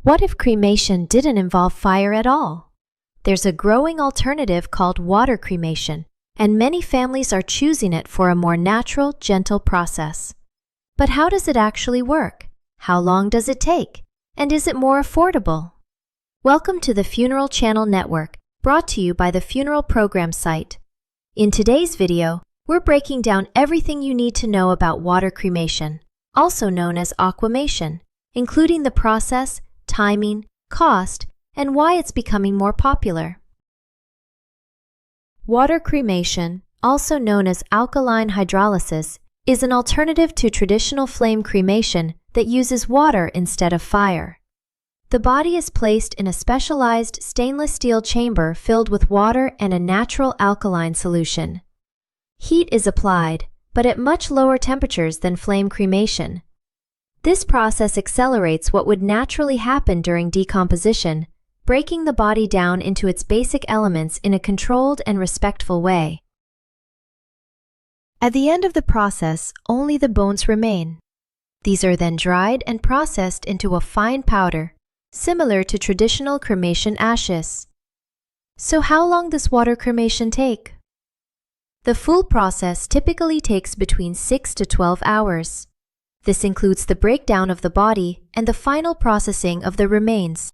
What if cremation didn't involve fire at all? There's a growing alternative called water cremation, and many families are choosing it for a more natural, gentle process. But how does it actually work? How long does it take? And is it more affordable? Welcome to the Funeral Channel Network, brought to you by the Funeral Program site. In today's video, we're breaking down everything you need to know about water cremation, also known as Aquamation, including the process, timing, cost, and why it's becoming more popular. Water cremation, also known as alkaline hydrolysis, is an alternative to traditional flame cremation that uses water instead of fire. The body is placed in a specialized stainless steel chamber filled with water and a natural alkaline solution. Heat is applied, but at much lower temperatures than flame cremation. This process accelerates what would naturally happen during decomposition, breaking the body down into its basic elements in a controlled and respectful way. At the end of the process, only the bones remain. These are then dried and processed into a fine powder, similar to traditional cremation ashes. So how long does water cremation take? The full process typically takes between 6 to 12 hours. This includes the breakdown of the body and the final processing of the remains.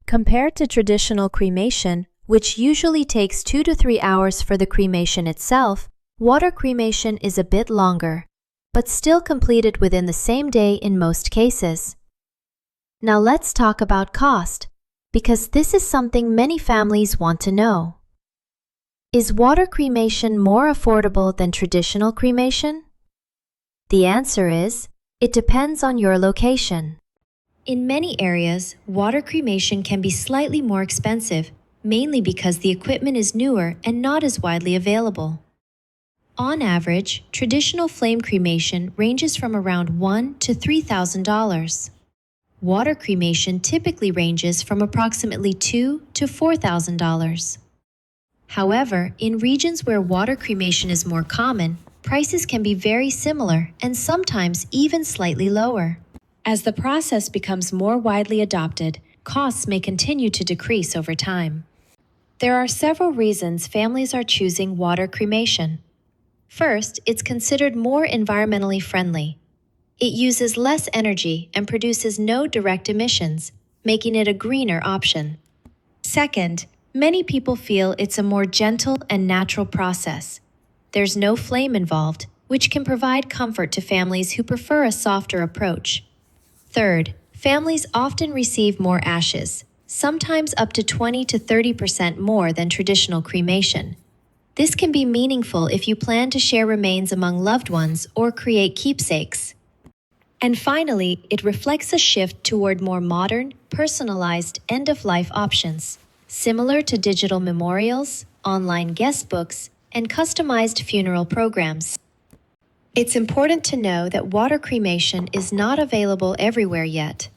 Compared to traditional cremation, which usually takes 2 to 3 hours for the cremation itself, water cremation is a bit longer, but still completed within the same day in most cases. Now let's talk about cost, because this is something many families want to know. Is water cremation more affordable than traditional cremation? The answer is, it depends on your location. In many areas, water cremation can be slightly more expensive, mainly because the equipment is newer and not as widely available. On average, traditional flame cremation ranges from around $1,000 to $3,000. Water cremation typically ranges from approximately $2,000 to $4,000. However, in regions where water cremation is more common, prices can be very similar and sometimes even slightly lower. As the process becomes more widely adopted, costs may continue to decrease over time. There are several reasons families are choosing water cremation. First, it's considered more environmentally friendly. It uses less energy and produces no direct emissions, making it a greener option. Second, many people feel it's a more gentle and natural process. There's no flame involved, which can provide comfort to families who prefer a softer approach. Third, families often receive more ashes, sometimes up to 20 to 30% more than traditional cremation. This can be meaningful if you plan to share remains among loved ones or create keepsakes. And finally, it reflects a shift toward more modern, personalized end-of-life options, similar to digital memorials, online guest books, and customized funeral programs. It's important to know that water cremation is not available everywhere yet.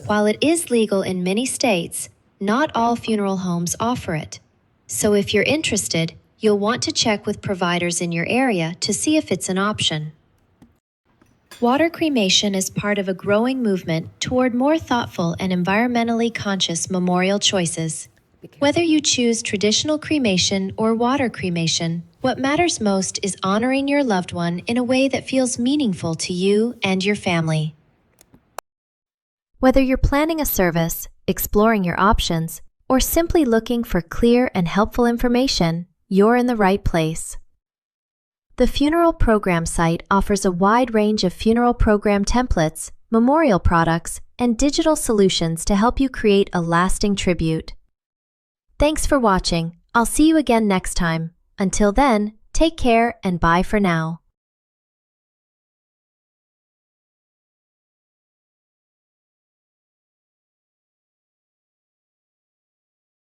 While it is legal in many states, not all funeral homes offer it. So if you're interested, you'll want to check with providers in your area to see if it's an option. Water cremation is part of a growing movement toward more thoughtful and environmentally conscious memorial choices. Whether you choose traditional cremation or water cremation, what matters most is honoring your loved one in a way that feels meaningful to you and your family. Whether you're planning a service, exploring your options, or simply looking for clear and helpful information, you're in the right place. The Funeral Program site offers a wide range of funeral program templates, memorial products, and digital solutions to help you create a lasting tribute. Thanks for watching. I'll see you again next time. Until then, take care and bye for now.